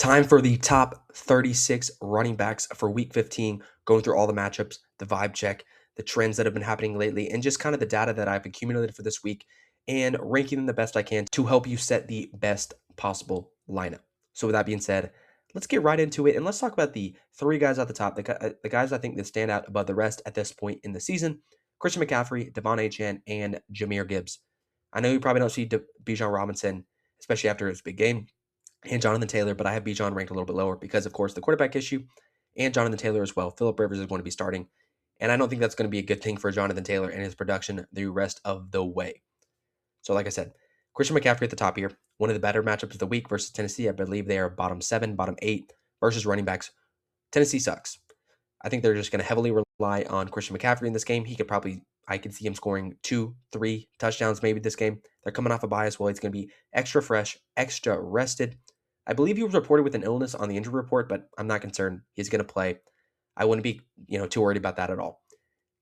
Time for the top 36 running backs for week 15, going through all the matchups, the vibe check, the trends that have been happening lately, and just kind of the data that I've accumulated for this week and ranking them the best I can to help you set the best possible lineup. So, with that being said, let's get right into it and let's talk about the three guys at the top, the guys I think that stand out above the rest at this point in the season: Christian McCaffrey, Devon Achane, and Jahmyr Gibbs. I know you probably don't see Bijan Robinson, especially after his big game, and Jonathan Taylor, but I have Bijan ranked a little bit lower because, of course, the quarterback issue and Jonathan Taylor as well. Philip Rivers is going to be starting, and I don't think that's going to be a good thing for Jonathan Taylor and his production the rest of the way. So, like I said, Christian McCaffrey at the top here, one of the better matchups of the week versus Tennessee. I believe they are bottom 7, bottom 8 versus running backs. Tennessee sucks. I think they're just going to heavily rely on Christian McCaffrey in this game. I could see him scoring 2, 3 touchdowns maybe this game. They're coming off a bye as well. He's going to be extra fresh, extra rested. I believe he was reported with an illness on the injury report, but I'm not concerned. He's going to play. I wouldn't be, too worried about that at all.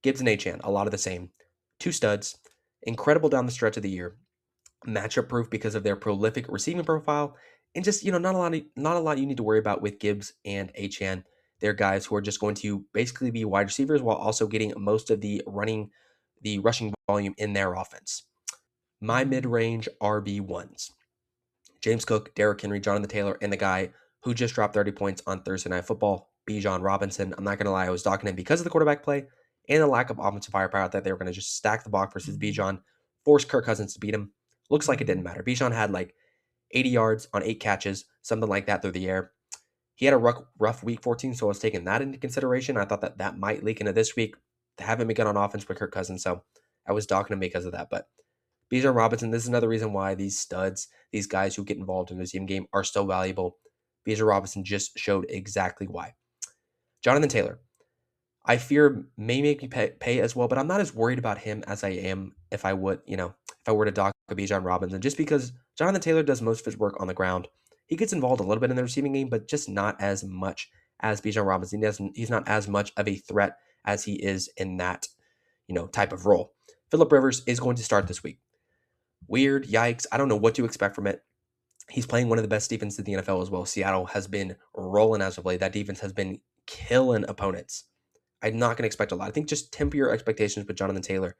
Gibbs and Achane, a lot of the same. Two studs, incredible down the stretch of the year, matchup proof because of their prolific receiving profile, and just not a lot you need to worry about with Gibbs and Achane. They're guys who are just going to basically be wide receivers while also getting most of the rushing volume in their offense. My mid-range RB1s: James Cook, Derrick Henry, Jonathan Taylor, and the guy who just dropped 30 points on Thursday Night Football, Bijan Robinson. I'm not going to lie, I was docking him because of the quarterback play and the lack of offensive firepower. I thought they were going to just stack the box versus Bijan, force Kirk Cousins to beat him. Looks like it didn't matter. Bijan had like 80 yards on 8 catches, something like that through the air. He had a rough week 14, so I was taking that into consideration. I thought that might leak into this week. They haven't been good on offense with Kirk Cousins, so I was docking him because of that. But Bijan Robinson, this is another reason why these studs, these guys who get involved in the team game, are so valuable. Bijan Robinson just showed exactly why. Jonathan Taylor, I fear may make me pay as well, but I'm not as worried about him as I am if I were to dock Bijan Robinson, just because Jonathan Taylor does most of his work on the ground. He gets involved a little bit in the receiving game, but just not as much as Bijan Robinson. He's not as much of a threat as he is in that, type of role. Philip Rivers is going to start this week. Weird, yikes. I don't know what to expect from it. He's playing one of the best defenses in the NFL as well. Seattle has been rolling as of late. That defense has been killing opponents. I'm not going to expect a lot. I think just temper your expectations with Jonathan Taylor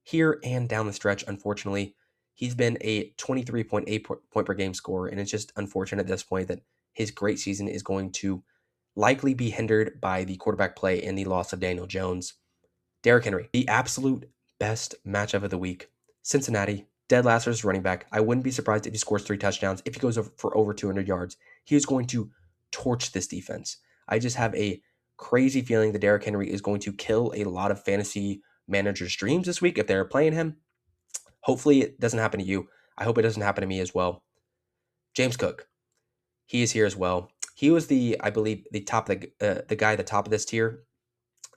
here and down the stretch. Unfortunately, he's been a 23.8 point per game scorer, and it's just unfortunate at this point that his great season is going to likely be hindered by the quarterback play and the loss of Daniel Jones. Derrick Henry, the absolute best matchup of the week. Cincinnati, dead last as running back. I wouldn't be surprised if he scores 3 touchdowns, if he goes for over 200 yards. He is going to torch this defense. I just have a crazy feeling that Derrick Henry is going to kill a lot of fantasy managers' dreams this week if they're playing him. Hopefully it doesn't happen to you. I hope it doesn't happen to me as well. James Cook, he is here as well. He was I believe, the guy at the top of this tier.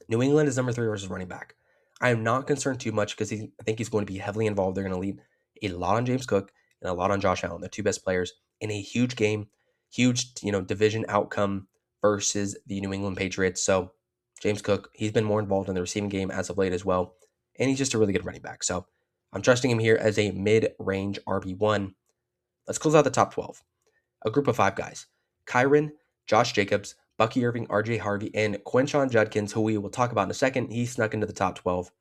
New England is number 3 versus running back. I am not concerned too much because I think he's going to be heavily involved. They're going to lead a lot on James Cook and a lot on Josh Allen, the two best players in a huge game, huge division outcome versus the New England Patriots. So James Cook, he's been more involved in the receiving game as of late as well, and he's just a really good running back. So I'm trusting him here as a mid-range RB1. Let's close out the top 12. A group of 5 guys: Kyron, Josh Jacobs, Bucky Irving, RJ Harvey, and Quinshon Judkins, who we will talk about in a second. He snuck into the top 12.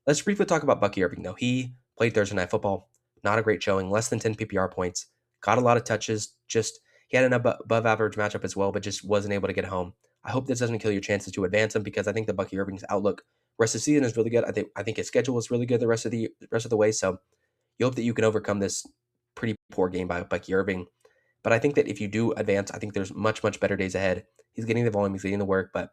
Let's briefly talk about Bucky Irving, though. He played Thursday Night Football. Not a great showing, less than 10 PPR points. Got a lot of touches. He had an above average matchup as well, but just wasn't able to get home. I hope this doesn't kill your chances to advance him, because I think that Bucky Irving's outlook rest of the season is really good. I think his schedule is really good the rest of the way. So you hope that you can overcome this pretty poor game by Bucky Irving. But I think that if you do advance, I think there's much, much better days ahead. He's getting the volume, he's getting the work, but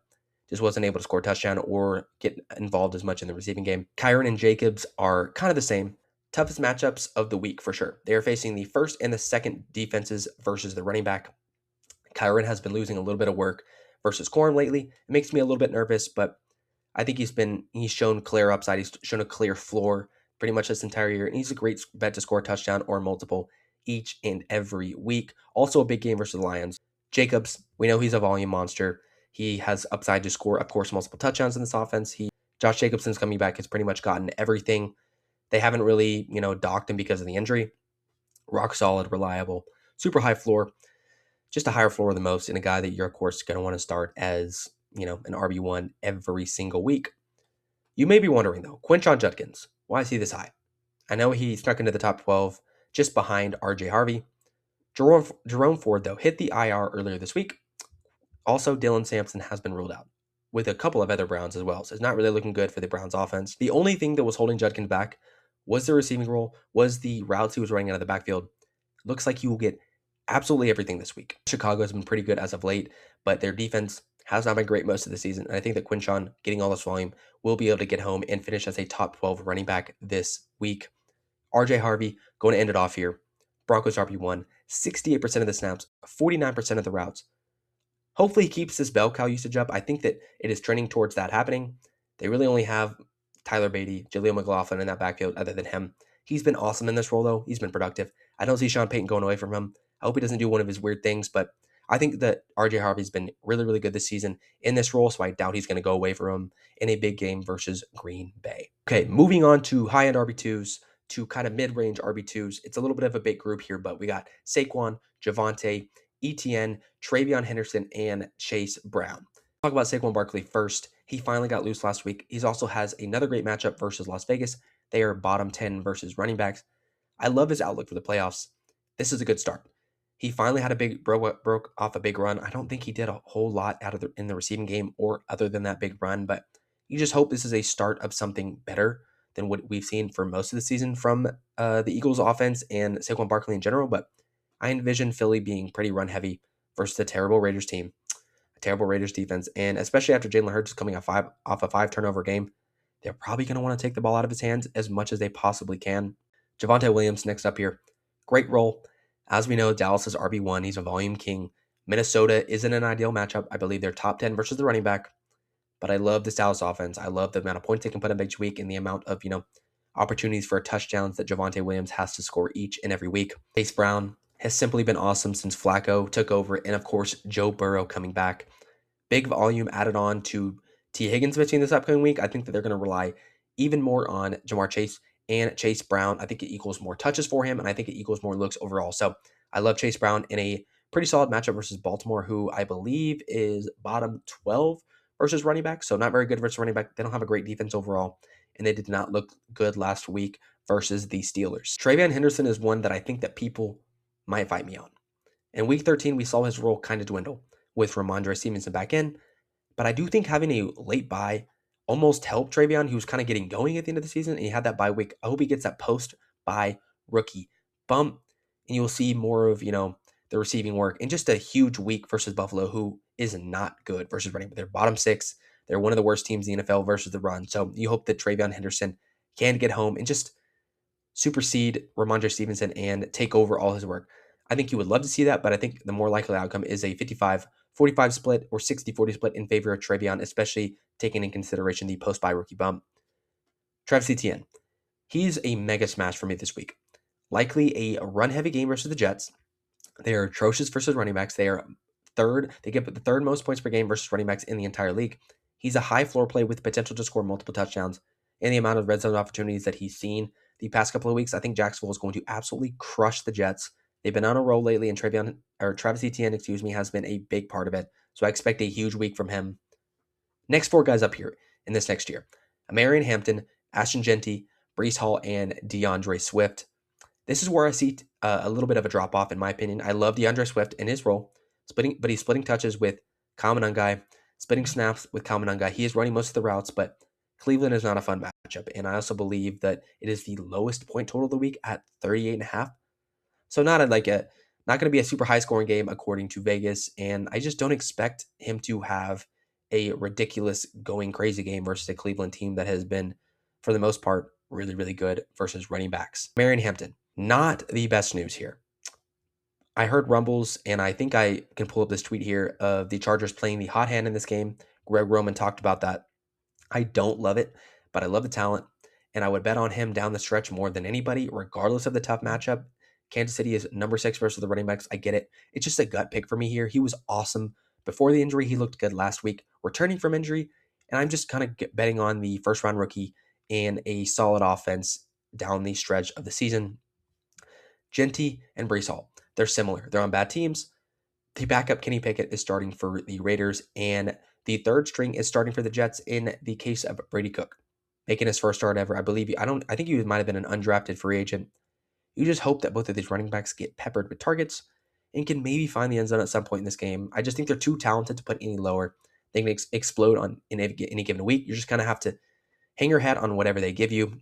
just wasn't able to score a touchdown or get involved as much in the receiving game. Kyron and Jacobs are kind of the same. Toughest matchups of the week for sure. They are facing the first and the second defenses versus the running back. Kyron has been losing a little bit of work versus Corum lately. It makes me a little bit nervous, but I think he's shown clear upside. He's shown a clear floor pretty much this entire year, and he's a great bet to score a touchdown or multiple each and every week. Also a big game versus the Lions. Jacobs, we know he's a volume monster. He has upside to score, of course, multiple touchdowns in this offense. Josh Jacobson's coming back has pretty much gotten everything. They haven't really, docked him because of the injury. Rock solid, reliable, super high floor. just a higher floor than most, and a guy that you're, of course, going to want to start as, an RB1 every single week. You may be wondering, though, Quinshon Judkins, why is he this high? I know he snuck into the top 12 just behind RJ Harvey. Jerome Ford, though, hit the IR earlier this week. Also, Dylan Sampson has been ruled out with a couple of other Browns as well. So it's not really looking good for the Browns offense. The only thing that was holding Judkins back was the receiving role, was the routes he was running out of the backfield. Looks like he will get absolutely everything this week. Chicago has been pretty good as of late, but their defense has not been great most of the season. And I think that Quinshon, getting all this volume, will be able to get home and finish as a top 12 running back this week. RJ Harvey going to end it off here. Broncos RB1, 68% of the snaps, 49% of the routes. Hopefully he keeps this bell cow usage up. I think that it is trending towards that happening. They really only have Tyler Beatty, Jaleel McLaughlin in that backfield other than him. He's been awesome in this role, though. He's been productive. I don't see Sean Payton going away from him. I hope he doesn't do one of his weird things, but I think that RJ Harvey's been really, really good this season in this role, so I doubt he's going to go away from him in a big game versus Green Bay. Okay, moving on to high-end RB2s, to kind of mid-range RB2s. It's a little bit of a big group here, but we got Saquon, Javonte, Etienne, Travion Henderson, and Chase Brown. Talk about Saquon Barkley first. He finally got loose last week. He also has another great matchup versus Las Vegas. They are bottom 10 versus running backs. I love his outlook for the playoffs. This is a good start. He finally had a big broke off a big run. I don't think he did a whole lot in the receiving game or other than that big run, but you just hope this is a start of something better than what we've seen for most of the season from the Eagles offense and Saquon Barkley in general. But I envision Philly being pretty run heavy versus a terrible Raiders team, a terrible Raiders defense, and especially after Jalen Hurts is coming off a 5 turnover game, they're probably going to want to take the ball out of his hands as much as they possibly can. Javonte Williams next up here. Great role. As we know, Dallas is RB1. He's a volume king. Minnesota isn't an ideal matchup. I believe they're top 10 versus the running back. But I love this Dallas offense. I love the amount of points they can put up each week and the amount of, opportunities for touchdowns that Javonte Williams has to score each and every week. Chase Brown has simply been awesome since Flacco took over. And of course, Joe Burrow coming back. Big volume added on to T. Higgins pitching this upcoming week. I think that they're going to rely even more on Jamar Chase and Chase Brown. I think it equals more touches for him, and I think it equals more looks overall. So I love Chase Brown in a pretty solid matchup versus Baltimore, who I believe is bottom 12 versus running back. So not very good versus running back. They don't have a great defense overall, and they did not look good last week versus the Steelers. Travion Henderson is one that I think that people might fight me on. In week 13, we saw his role kind of dwindle with Ramondre Stevenson back in, but I do think having a late bye almost helped Travion. He was kind of getting going at the end of the season, and he had that bye week. I hope he gets that post-bye rookie bump, and you'll see more of, the receiving work, and just a huge week versus Buffalo, who is not good versus running. But they're bottom 6. They're one of the worst teams in the NFL versus the run. So you hope that Travion Henderson can get home and just supersede Ramondre Stevenson and take over all his work. I think you would love to see that, but I think the more likely outcome is a 55-45 split or 60-40 split in favor of Travion, especially taking in consideration the post-bye rookie bump. Travis Etienne. He's a mega smash for me this week. Likely a run-heavy game versus the Jets. They are atrocious versus running backs. They are third. They give the third most points per game versus running backs in the entire league. He's a high floor play with potential to score multiple touchdowns. And the amount of red zone opportunities that he's seen the past couple of weeks, I think Jacksonville is going to absolutely crush the Jets. They've been on a roll lately, and Travis Etienne, has been a big part of it. So I expect a huge week from him. Next 4 guys up here in this next year: Amarian Hampton, Ashton Jeanty, Breece Hall, and DeAndre Swift. This is where I see a little bit of a drop off, in my opinion. I love DeAndre Swift in his role, but he's splitting touches with Kyle Monangai, splitting snaps with Kyle Monangai. He is running most of the routes, but Cleveland is not a fun matchup. And I also believe that it is the lowest point total of the week at 38.5. So not going to be a super high scoring game according to Vegas. And I just don't expect him to have a ridiculous going crazy game versus a Cleveland team that has been, for the most part, really, really good versus running backs. Marion Hampton, not the best news here. I heard rumbles, and I think I can pull up this tweet here of the Chargers playing the hot hand in this game. Greg Roman talked about that. I don't love it, but I love the talent, and I would bet on him down the stretch more than anybody, regardless of the tough matchup. Kansas City is number 6 versus the running backs. I get it. It's just a gut pick for me here. He was awesome before the injury. He looked good last week, returning from injury, and I'm just kind of betting on the first-round rookie and a solid offense down the stretch of the season. Jeanty and Breece Hall, they're similar. They're on bad teams. The backup Kenny Pickett is starting for the Raiders, and the third string is starting for the Jets in the case of Brady Cook, making his first start ever. I believe I think he might have been an undrafted free agent. You just hope that both of these running backs get peppered with targets and can maybe find the end zone at some point in this game. I just think they're too talented to put any lower. They can explode on in any given week. You just kind of have to hang your hat on whatever they give you.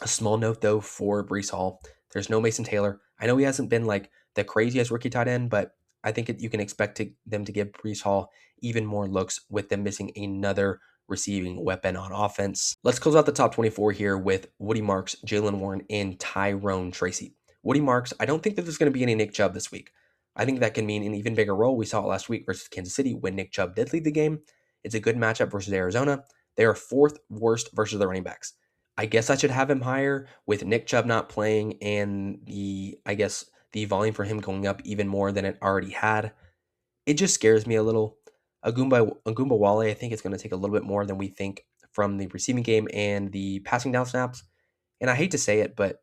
A small note though for Brees Hall, there's no Mason Taylor. I know he hasn't been like the craziest rookie tight end, but I think you can expect them to give Brees Hall even more looks with them missing another receiving weapon on offense. Let's close out the top 24 here with Woody Marks, Jalen Warren, and Tyrone Tracy. Woody Marks, I don't think that there's going to be any Nick Chubb this week. I think that can mean an even bigger role. We saw it last week versus Kansas City when Nick Chubb did lead the game. It's a good matchup versus Arizona. They are fourth worst versus the running backs. I guess I should have him higher with Nick Chubb not playing and the volume for him going up even more than it already had. It just scares me a little. Agumba Wale, I think it's going to take a little bit more than we think from the receiving game and the passing down snaps. And I hate to say it, but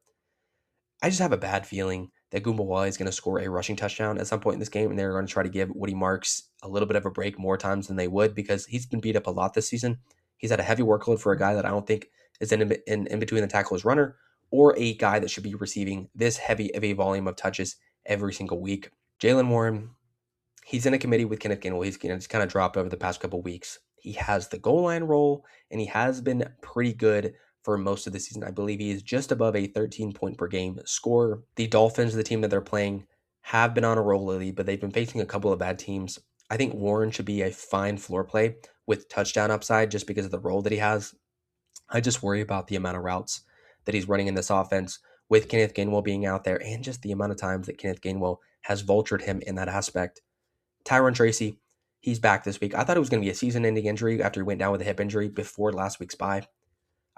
I just have a bad feeling that Wale is going to score a rushing touchdown at some point in this game, and they're going to try to give Woody Marks a little bit of a break more times than they would because he's been beat up a lot this season. He's had a heavy workload for a guy that I don't think is in between the tackle as runner or a guy that should be receiving this heavy of a volume of touches every single week. Jalen Warren, he's in a committee with Kenneth Gainwell. He's kind of dropped over the past couple weeks. He has the goal line role, and he has been pretty good for most of the season. I believe he is just above a 13 point per game score. The Dolphins, the team that they're playing, have been on a roll lately, but they've been facing a couple of bad teams. I think Warren should be a fine floor play with touchdown upside just because of the role that he has. I just worry about the amount of routes that he's running in this offense with Kenneth Gainwell being out there and just the amount of times that Kenneth Gainwell has vultured him in that aspect. Tyrone Tracy, he's back this week. I thought it was going to be a season-ending injury after he went down with a hip injury before last week's bye.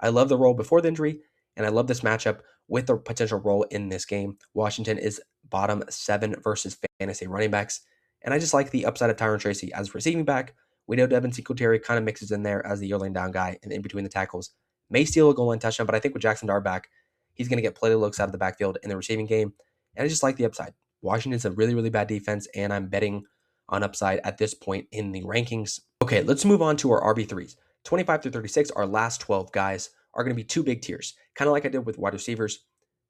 I love the role before the injury, and I love this matchup with the potential role in this game. Washington is bottom 7 versus fantasy running backs, and I just like the upside of Tyrone Tracy as receiving back. We know Devin Singletary kind of mixes in there as the yearling down guy and in between the tackles. May steal a goal line touchdown, but I think with Jackson Dart back, he's going to get plenty of looks out of the backfield in the receiving game, and I just like the upside. Washington's a really, really bad defense, and I'm betting on upside at this point in the rankings. Okay, let's move on to our RB3s. 25 through 36, our last 12 guys are going to be two big tiers, kind of like I did with wide receivers.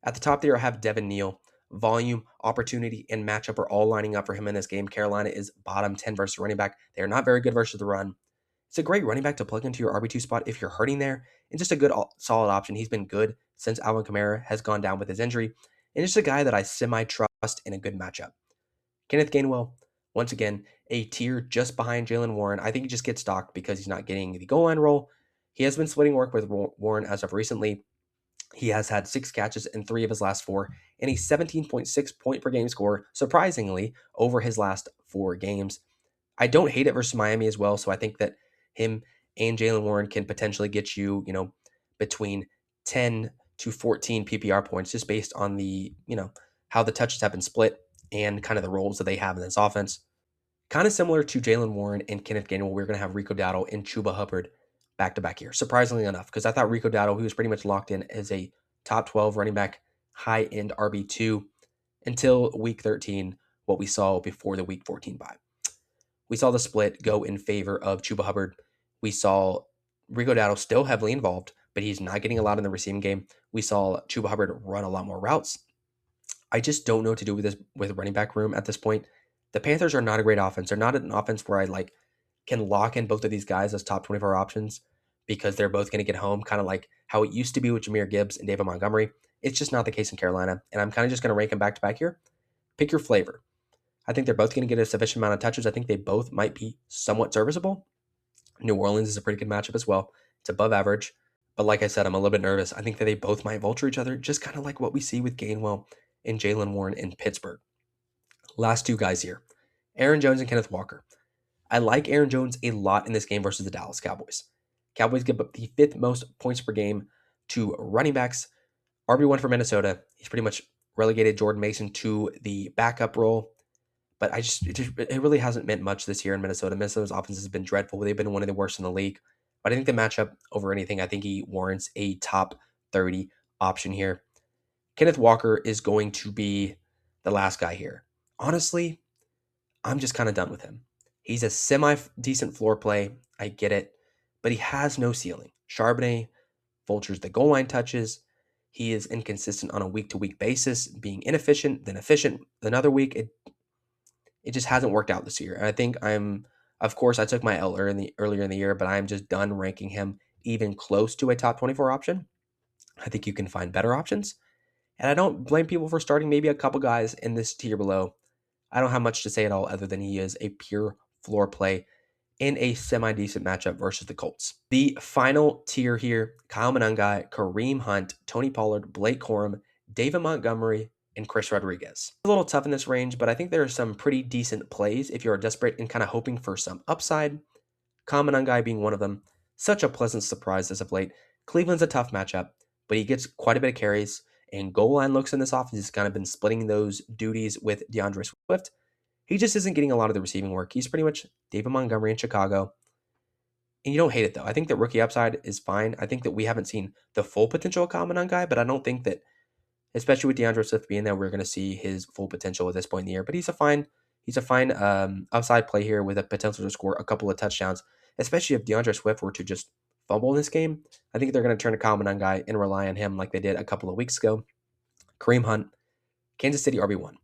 At the top there, I have Devin Neal. Volume, opportunity, and matchup are all lining up for him in this game. Carolina is bottom 10 versus running back. They are not very good versus the run. It's a great running back to plug into your RB2 spot if you're hurting there, and just a good, solid option. He's been good since Alvin Kamara has gone down with his injury, and just a guy that I semi-trust in a good matchup. Kenneth Gainwell, once again, a tier just behind Jalen Warren. I think he just gets stocked because he's not getting the goal line role. He has been splitting work with Warren as of recently. He has had 6 catches in 3 of his last 4 and a 17.6 point per game score, surprisingly, over his last 4 games. I don't hate it versus Miami as well, so I think that him and Jalen Warren can potentially get you, between 10 to 14 PPR points just based on how the touches have been split and kind of the roles that they have in this offense. Kind of similar to Jalen Warren and Kenneth Gainwell, we're going to have Rico Dowdle and Chuba Hubbard back to back here. Surprisingly enough, because I thought Rico Dowdle, he was pretty much locked in as a top 12 running back, high end RB2 until week 13, what we saw before the week 14 bye. We saw the split go in favor of Chuba Hubbard. We saw Rico Dowdle still heavily involved, but he's not getting a lot in the receiving game. We saw Chuba Hubbard run a lot more routes. I just don't know what to do with this with running back room at this point. The Panthers are not a great offense. They're not an offense where I can lock in both of these guys as top 24 options because they're both going to get home, kind of like how it used to be with Jahmyr Gibbs and David Montgomery. It's just not the case in Carolina, and I'm kind of just going to rank them back to back here. Pick your flavor. I think they're both going to get a sufficient amount of touches. I think they both might be somewhat serviceable. New Orleans is a pretty good matchup as well. It's above average. But like I said, I'm a little bit nervous. I think that they both might vulture each other, just kind of like what we see with Gainwell and Jalen Warren in Pittsburgh. Last 2 guys here, Aaron Jones and Kenneth Walker. I like Aaron Jones a lot in this game versus the Dallas Cowboys. Cowboys give up the 5th most points per game to running backs. RB1 for Minnesota. He's pretty much relegated Jordan Mason to the backup role. But it really hasn't meant much this year in Minnesota. Minnesota's offense has been dreadful. They've been one of the worst in the league. But I think the matchup over anything, I think he warrants a top 30 option here. Kenneth Walker is going to be the last guy here. Honestly, I'm just kind of done with him. He's a semi decent floor play. I get it, but he has no ceiling. Charbonnet vultures the goal line touches. He is inconsistent on a week to week basis, being inefficient, then efficient another week. It just hasn't worked out this year. And I think of course, I took my L earlier in the year, but I'm just done ranking him even close to a top 24 option. I think you can find better options. And I don't blame people for starting maybe a couple guys in this tier below. I don't have much to say at all other than he is a pure floor play in a semi-decent matchup versus the Colts. The final tier here, Kyle Monangai, Kareem Hunt, Tony Pollard, Blake Corum, David Montgomery, and Chris Rodriguez. It's a little tough in this range, but I think there are some pretty decent plays if you're desperate and kind of hoping for some upside. Kyle Monangai being one of them. Such a pleasant surprise as of late. Cleveland's a tough matchup, but he gets quite a bit of carries, and goal line looks in this offense. He's kind of been splitting those duties with DeAndre Swift. He just isn't getting a lot of the receiving work. He's pretty much David Montgomery in Chicago. And you don't hate it, though. I think that rookie upside is fine. I think that we haven't seen the full potential of Kyle Monangai, but I don't think that, especially with DeAndre Swift being there, we're going to see his full potential at this point in the year. But he's a fine upside play here with a potential to score a couple of touchdowns, especially if DeAndre Swift were to just fumble in this game. I think they're going to turn to Kyle Monangai and rely on him like they did a couple of weeks ago. Kareem Hunt, Kansas City RB1.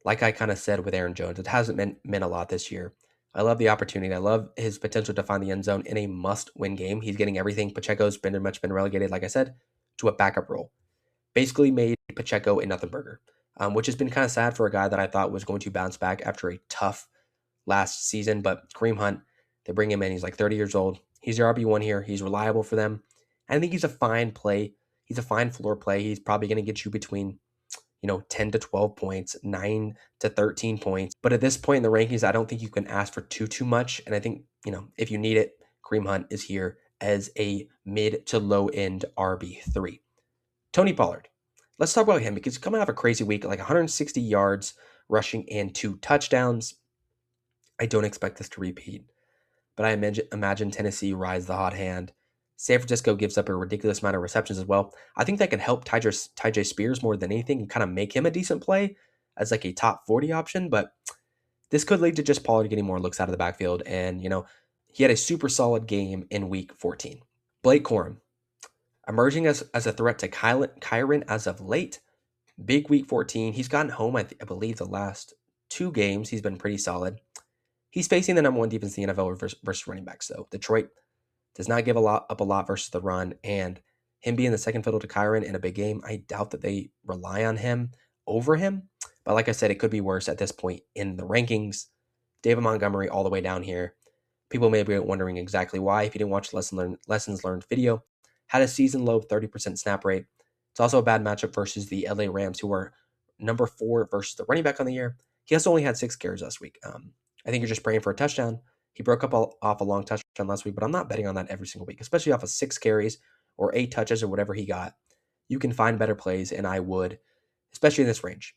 Like I kind of said with Aaron Jones, it hasn't meant a lot this year. I love the opportunity. I love his potential to find the end zone in a must-win game. He's getting everything. Pacheco's pretty much been relegated, like I said, to a backup role. Basically made Pacheco a nothing burger, which has been kind of sad for a guy that I thought was going to bounce back after a tough last season. But Kareem Hunt, they bring him in. He's like 30 years old. He's your RB1 here. He's reliable for them. I think he's a fine play. He's a fine floor play. He's probably going to get you between 10 to 12 points, 9 to 13 points. But at this point in the rankings, I don't think you can ask for too much. And I think, if you need it, Kareem Hunt is here as a mid to low end RB3. Tony Pollard. Let's talk about him because he's coming off a crazy week, like 160 yards rushing and 2 touchdowns. I don't expect this to repeat, but I imagine Tennessee rides the hot hand. San Francisco gives up a ridiculous amount of receptions as well. I think that can help Tyjae Spears more than anything and kind of make him a decent play as like a top 40 option. But this could lead to just Pollard getting more looks out of the backfield. And, he had a super solid game in week 14. Blake Corum, emerging as a threat to Kyren as of late. Big week 14. He's gotten home, I believe, the last 2 games. He's been pretty solid. He's facing the number 1 defense in the NFL versus running backs, though. Detroit does not give up a lot versus the run, and him being the second fiddle to Kyren in a big game, I doubt that they rely on him over him. But like I said, it could be worse at this point in the rankings. David Montgomery all the way down here. People may be wondering exactly why if you didn't watch the lessons learned video. Had a season low 30% snap rate. It's also a bad matchup versus the LA Rams, who are number 4 versus the running back on the year. He also only had 6 carries last week. I think you're just praying for a touchdown. He broke up off a long touchdown last week, but I'm not betting on that every single week, especially off of 6 carries or 8 touches or whatever he got. You can find better plays, and I would, especially in this range.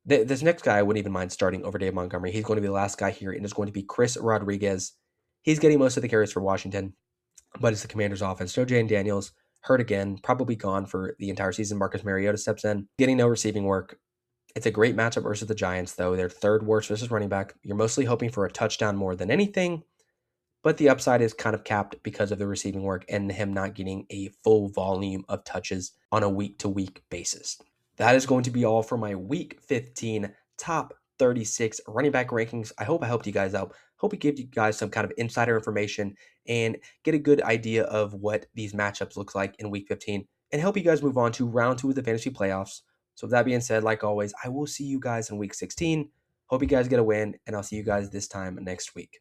This next guy I wouldn't even mind starting over Dave Montgomery. He's going to be the last guy here, and it's going to be Chris Rodriguez. He's getting most of the carries for Washington, but it's the Commanders' offense. So Jane Daniels, hurt again, probably gone for the entire season. Marcus Mariota steps in, getting no receiving work. It's a great matchup versus the Giants, though. They're 3rd worst versus running back. You're mostly hoping for a touchdown more than anything, but the upside is kind of capped because of the receiving work and him not getting a full volume of touches on a week-to-week basis. That is going to be all for my Week 15 top 36 running back rankings. I hope I helped you guys out. Hope it gave you guys some kind of insider information and get a good idea of what these matchups look like in Week 15 and help you guys move on to round 2 of the fantasy playoffs. So with that being said, like always, I will see you guys in Week 16. Hope you guys get a win, and I'll see you guys this time next week.